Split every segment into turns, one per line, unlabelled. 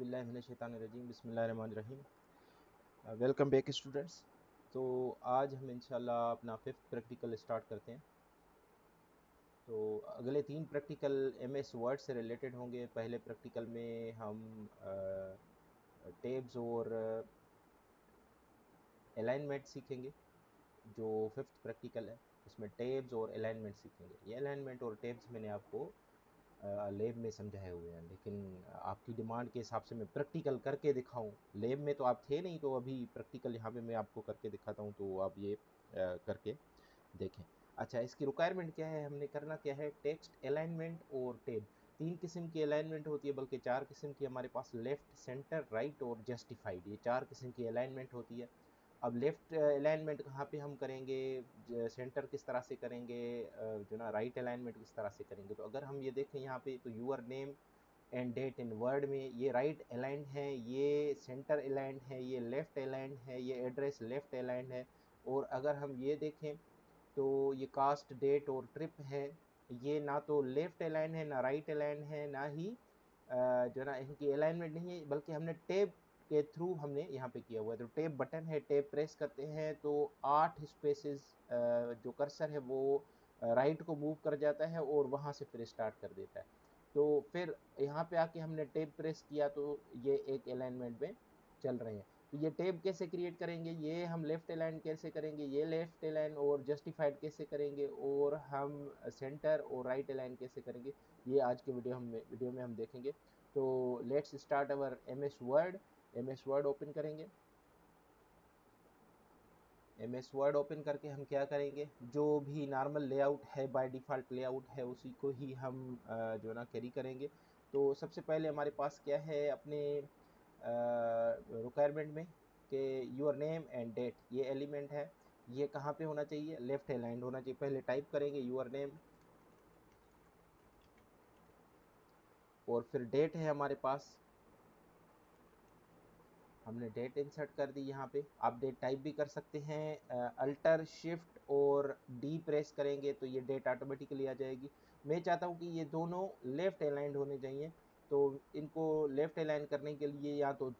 बिल्लाहि मिनश्शैतानिर्रजीम बिस्मिल्लाहिर्रहमानिर्रहीम। Welcome back students. तो आज हम इंशाल्लाह अपना 5th प्रैक्टिकल स्टार्ट करते हैं। तो अगले 3 प्रैक्टिकल एमएस वर्ड से रिलेटेड होंगे। पहले प्रैक्टिकल में हम टेब्स और अलाइनमेंट सीखेंगे। जो 5th प्रैक्टिकल है उसमें टेब्स और अलाइनमेंट सीखेंगे। ये अलाइनमेंट और टेब्स मैंने आपको लैब में समझाए हुए हैं, लेकिन आपकी डिमांड के हिसाब से मैं प्रैक्टिकल करके दिखाऊं। लैब में तो आप थे नहीं, तो अभी प्रैक्टिकल यहाँ पे मैं आपको करके दिखाता हूँ, तो आप ये करके देखें। अच्छा, इसकी रिक्वायरमेंट क्या है, हमने करना क्या है, टेक्स्ट अलाइनमेंट और टेब। 3 किस्म की अलाइनमेंट होती है, बल्कि 4 किस्म की हमारे पास, लेफ़्ट, सेंटर, राइट और जस्टिफाइड। ये 4 किस्म की अलाइनमेंट होती है। अब लेफ़्ट अलाइनमेंट कहाँ पे हम करेंगे, सेंटर किस तरह से करेंगे, जो ना राइट अलाइनमेंट किस तरह से करेंगे। तो अगर हम ये देखें यहाँ पे, तो your name and date in word में ये राइट अलाइंड है, ये सेंटर अलाइंड है, ये लेफ़्ट अलाइंड है, ये एड्रेस लेफ़्ट अलाइंड है। और अगर हम ये देखें तो ये कास्ट, डेट और ट्रिप है, ये ना तो लेफ़्ट अलाइंड है, ना राइट अलाइंड है, ना ही जो ना इनकी अलाइनमेंट नहीं है, बल्कि हमने टेब के थ्रू हमने यहाँ पे किया हुआ है। तो टेब बटन है, टेब प्रेस करते हैं तो 8 स्पेसेस जो कर्सर है वो राइट को मूव कर जाता है और वहाँ से फिर स्टार्ट कर देता है। तो फिर यहाँ पे आके हमने टेब प्रेस किया तो ये एक अलाइनमेंट में चल रहे हैं। तो ये टेब कैसे क्रिएट करेंगे, ये हम लेफ्ट अलाइन कैसे करेंगे, ये लेफ्ट अलाइन और जस्टिफाइड कैसे करेंगे, और हम सेंटर और राइट अलाइन कैसे करेंगे, ये आज के वीडियो में हम देखेंगे। तो let's start our MS word open करेंगे। एमएस वर्ड ओपन करके हम क्या करेंगे, जो भी नॉर्मल लेआउट है, बाय डिफ़ॉल्ट लेआउट है, उसी को ही हम जो ना कैरी करेंगे। तो सबसे पहले हमारे पास क्या है अपने रिक्वायरमेंट में, कि योर नेम एंड डेट, ये एलिमेंट है, ये कहाँ पे होना चाहिए, लेफ्ट अलाइंड होना चाहिए। पहले टाइप करेंगे योर नेम, और फिर डेट है हमारे पास, हमने डेट इंसर्ट कर दी यहाँ पे। आप डेट टाइप भी कर सकते हैं, अल्टर शिफ्ट और डी प्रेस करेंगे तो ये डेट ऑटोमेटिकली आ जाएगी। मैं चाहता हूँ कि ये दोनों लेफ्ट अलाइंड होने चाहिए, तो इनको लेफ्ट अलाइन करने के लिए या तो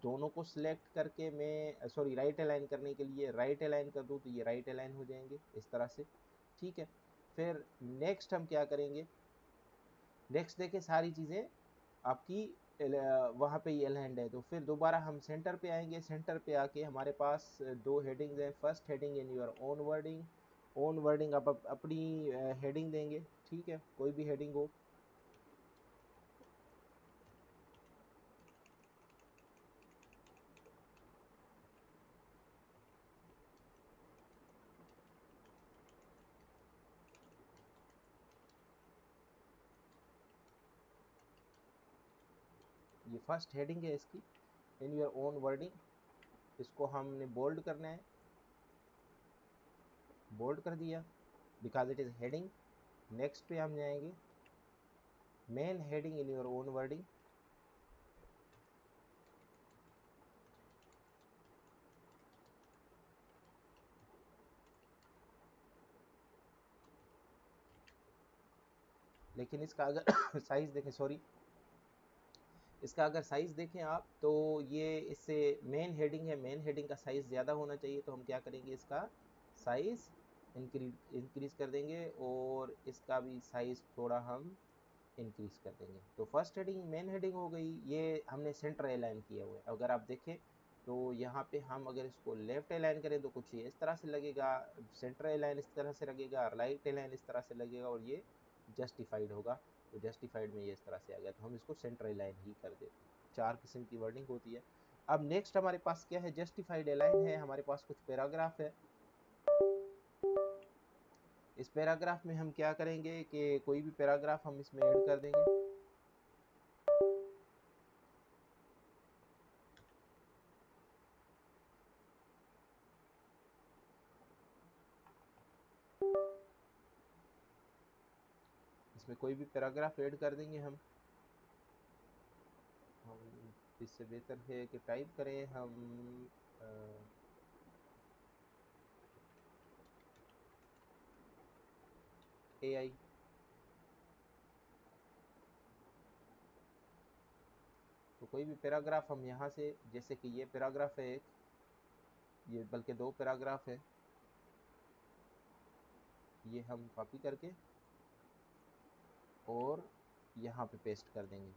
दोनों को सिलेक्ट करके मैं राइट अलाइन करने के लिए राइट अलाइन कर दूँ, तो ये राइट अलाइन हो जाएंगे इस तरह से। ठीक है, फिर नेक्स्ट हम क्या करेंगे, नेक्स्ट देखें सारी चीज़ें आपकी वहाँ पे ये अलाइंड है। तो फिर दोबारा हम सेंटर पे आएंगे। सेंटर पे आके हमारे पास 2 हेडिंग्स हैं। First heading in your own wording, आप अपनी हेडिंग देंगे। ठीक है, कोई भी हेडिंग हो। ये फर्स्ट हेडिंग है इसकी, इन योर ओन वर्डिंग। इसको हमने बोल्ड करना है, बोल्ड कर दिया because it is heading. Next पे हम जाएंगे, main heading in your own wording. लेकिन इसका अगर साइज़ देखें, इसका अगर साइज़ देखें आप, तो ये इससे मेन हेडिंग है, मेन हेडिंग का साइज़ ज़्यादा होना चाहिए। तो हम क्या करेंगे, इसका साइज़ इंक्रीज़ कर देंगे और इसका भी साइज़ थोड़ा हम इंक्रीज़ कर देंगे। तो फर्स्ट हेडिंग मेन हेडिंग हो गई, ये हमने सेंटर अलाइन किया हुआ है। अगर आप देखें तो यहाँ पे हम अगर इसको लेफ्ट अलाइन करें तो कुछ ये इस तरह से लगेगा, सेंटर अलाइन इस तरह से लगेगा, राइट अलाइन इस तरह से लगेगा, और ये जस्टिफाइड होगा। तो जस्टिफाइड में ये इस तरह से आ गया, तो हम इसको सेंटर अलाइन ही कर देते हैं। 4 किस्म की वर्डिंग होती है। अब नेक्स्ट हमारे पास क्या है, जस्टिफाइड अलाइन है। हमारे पास कुछ पैराग्राफ है। इस पैराग्राफ में हम क्या करेंगे कि कोई भी पैराग्राफ हम इसमें ऐड कर देंगे। इसमें कोई भी पैराग्राफ ऐड कर देंगे हम इससे बेहतर है कि टाइप करें हम AI। तो कोई भी पैराग्राफ हम यहाँ से, जैसे कि ये पैराग्राफ है एक, ये बल्कि 2 पैराग्राफ है, ये हम कॉपी करके और यहाँ पे पेस्ट कर देंगे।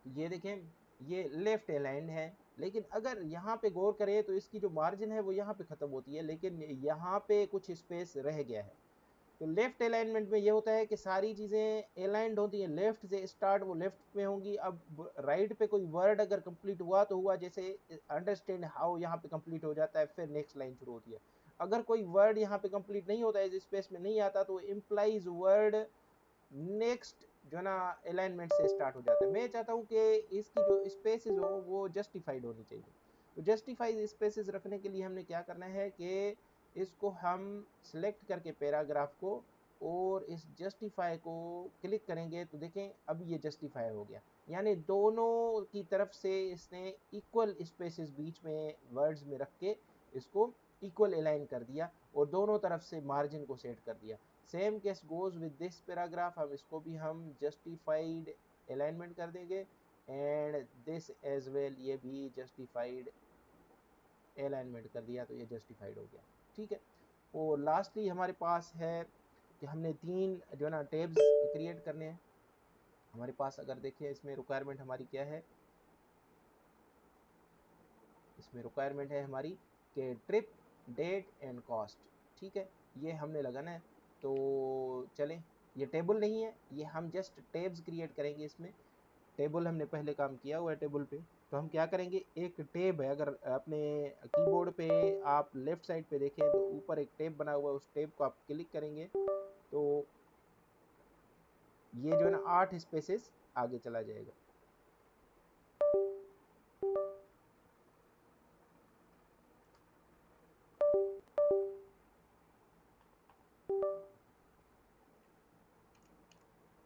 तो ये देखें ये लेफ्ट अलाइंड है, लेकिन अगर यहाँ पे गौर करें तो इसकी जो मार्जिन है वो यहाँ पे ख़त्म होती है, लेकिन यहाँ पे कुछ स्पेस रह गया है। तो लेफ्ट अलाइनमेंट में ये होता है कि सारी चीज़ें अलाइंड होती हैं, लेफ्ट से स्टार्ट वो लेफ्ट में होंगी। अब राइट पे कोई वर्ड अगर कंप्लीट हुआ तो हुआ, जैसे अंडरस्टैंड हाउ यहाँ पे कंप्लीट हो जाता है, फिर नेक्स्ट लाइन शुरू होती है। अगर कोई वर्ड यहाँ पे कंप्लीट नहीं होता है, इस स्पेस में नहीं आता, तो इम्प्लाइज वर्ड नेक्स्ट जो ना अलाइनमेंट से स्टार्ट हो जाता है। मैं चाहता हूँ कि इसकी जो स्पेसेस हो वो जस्टिफाइड होनी चाहिए। तो जस्टिफाइड स्पेसेस रखने के लिए हमने क्या करना है कि इसको हम सिलेक्ट करके पैराग्राफ को और इस जस्टिफाई को क्लिक करेंगे तो देखें अब ये जस्टिफाई हो गया, यानी दोनों की तरफ से इसने इक्वल स्पेसेस बीच में वर्ड्स में रख के इसको इक्वल अलाइन कर दिया और दोनों तरफ से मार्जिन को सेट कर दिया। Same case goes with this paragraph, हम इसको भी हम जस्टिफाइड अलाइनमेंट कर देंगे एंड दिस एज वेल, ये भी जस्टिफाइड अलाइनमेंट कर दिया तो ये जस्टिफाइड हो गया। ठीक है, और लास्टली हमारे पास है कि हमने 3 जो ना टेब्स क्रिएट करने हैं हमारे पास। अगर देखिए इसमें रिक्वायरमेंट हमारी क्या है, इसमें रिक्वायरमेंट है हमारी कि ट्रिप, डेट एंड कॉस्ट। ठीक है, ये हमने लगाना है। तो चलें, ये टेबल नहीं है, ये हम जस्ट टेब्स क्रिएट करेंगे। इसमें टेबल हमने पहले काम किया हुआ है टेबल पे, तो हम क्या करेंगे, एक टेब है, अगर अपने कीबोर्ड पे आप लेफ्ट साइड पे देखें तो ऊपर एक टेब बना हुआ है, उस टेब को आप क्लिक करेंगे तो ये जो है ना 8 स्पेसेस आगे चला जाएगा।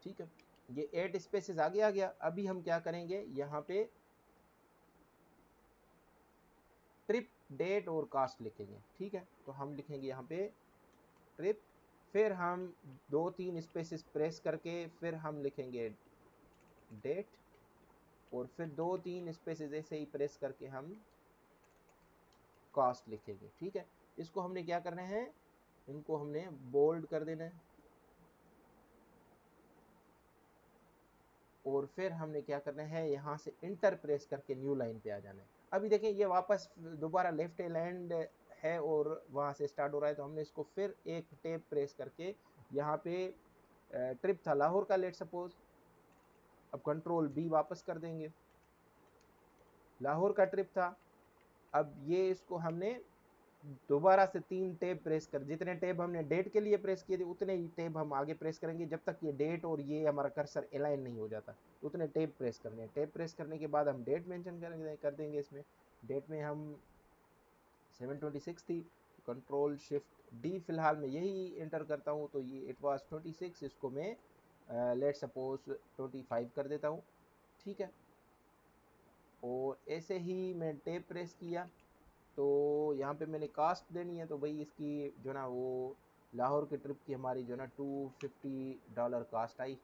ठीक है, ये 8 स्पेसेस आगे आ गया। अभी हम क्या करेंगे, यहाँ पे ट्रिप, डेट और कास्ट लिखेंगे। ठीक है, तो हम लिखेंगे यहाँ पे ट्रिप, फिर हम 2-3 स्पेसेस प्रेस करके फिर हम लिखेंगे डेट, और फिर 2-3 स्पेसेस ऐसे ही प्रेस करके हम कास्ट लिखेंगे। ठीक है, इसको हमने क्या करना है, इनको हमने बोल्ड कर देना है, और फिर हमने क्या करना है, यहाँ से इंटर प्रेस करके न्यू लाइन पे आ जाना है। अभी देखें ये वापस दोबारा लेफ्ट लैंड है और वहाँ से स्टार्ट हो रहा है, तो हमने इसको फिर एक टेप प्रेस करके यहाँ पे ट्रिप था लाहौर का, लेट सपोज, अब कंट्रोल बी वापस कर देंगे, लाहौर का ट्रिप था। अब ये इसको हमने दोबारा से 3 टेब प्रेस कर, जितने टेब हमने डेट के लिए प्रेस किए थे उतने ही टेब हम आगे प्रेस करेंगे जब तक ये डेट और ये हमारा कर्सर अलाइन नहीं हो जाता, उतने टेब प्रेस करने हैं। टेब प्रेस करने के बाद हम डेट मेंशन कर देंगे। इसमें डेट में हम 726 थी, कंट्रोल शिफ्ट डी, फिलहाल मैं यही एंटर करता हूँ तो ये इट वाज 26, इसको मैं लेट सपोज 25 कर देता हूँ। ठीक है, और ऐसे ही मैं टेब प्रेस किया तो यहाँ पे मैंने कास्ट देनी है, तो भाई इसकी जो ना वो लाहौर के ट्रिप की हमारी जो ना $250 कास्ट आई।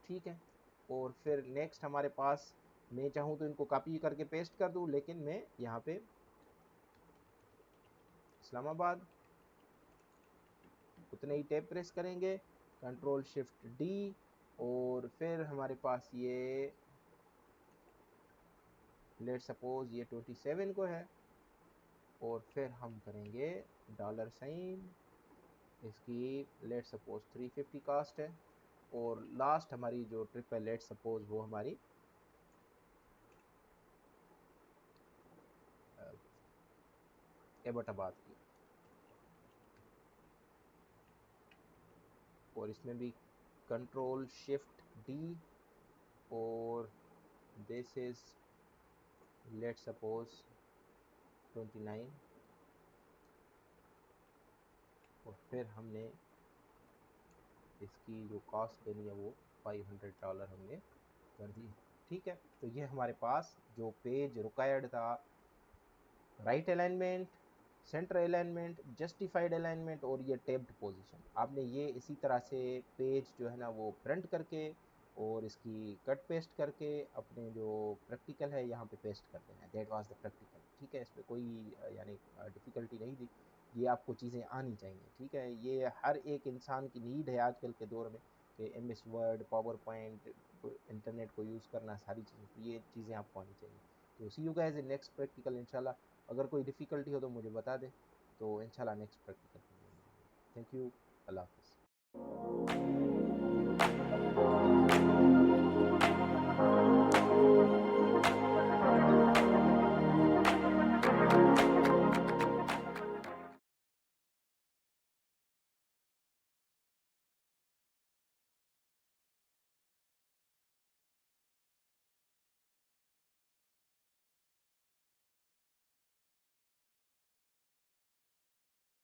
ठीक है, और फिर नेक्स्ट हमारे पास, मैं चाहूँ तो इनको कॉपी करके पेस्ट कर दूँ, लेकिन मैं यहाँ पे इस्लामाबाद उतने ही टैब प्रेस करेंगे, कंट्रोल शिफ्ट डी, और फिर हमारे पास ये लेट सपोज ये 27 को है, और फिर हम करेंगे $, इसकी लेट सपोज 350 कास्ट है, और लास्ट हमारी जो ट्रिप है लेट सपोज वो हमारी एबटाबाद की, और इसमें भी कंट्रोल शिफ्ट डी, और दिस इज लेट सपोज 29, और फिर हमने इसकी जो कॉस्ट देनी है वो $500 हमने कर दी। ठीक है, तो ये हमारे पास जो पेज रिक्वायर्ड था, right alignment, centre alignment, justified alignment और ये टेब्ड पोजीशन, आपने ये इसी तरह से पेज जो है ना वो प्रिंट करके और इसकी कट पेस्ट करके अपने जो प्रैक्टिकल है यहाँ पे पेस्ट कर देना है। That was the practical. ठीक है, इसमें कोई यानी डिफ़िकल्टी नहीं थी। ये आपको चीज़ें आनी चाहिए। ठीक है, ये हर एक इंसान की नीड है आजकल के दौर में कि M S Word, PowerPoint, internet को यूज़ करना, सारी चीज़ें, ये चीज़ें आपको आनी चाहिए। तो see you guys in next practical इंशाल्लाह। अगर कोई डिफ़िकल्टी हो तो मुझे बता दें, तो इंशाल्लाह नेक्स्ट प्रैक्टिकल पे मिलेंगे। Thank you. अल्लाह हाफ़िज़।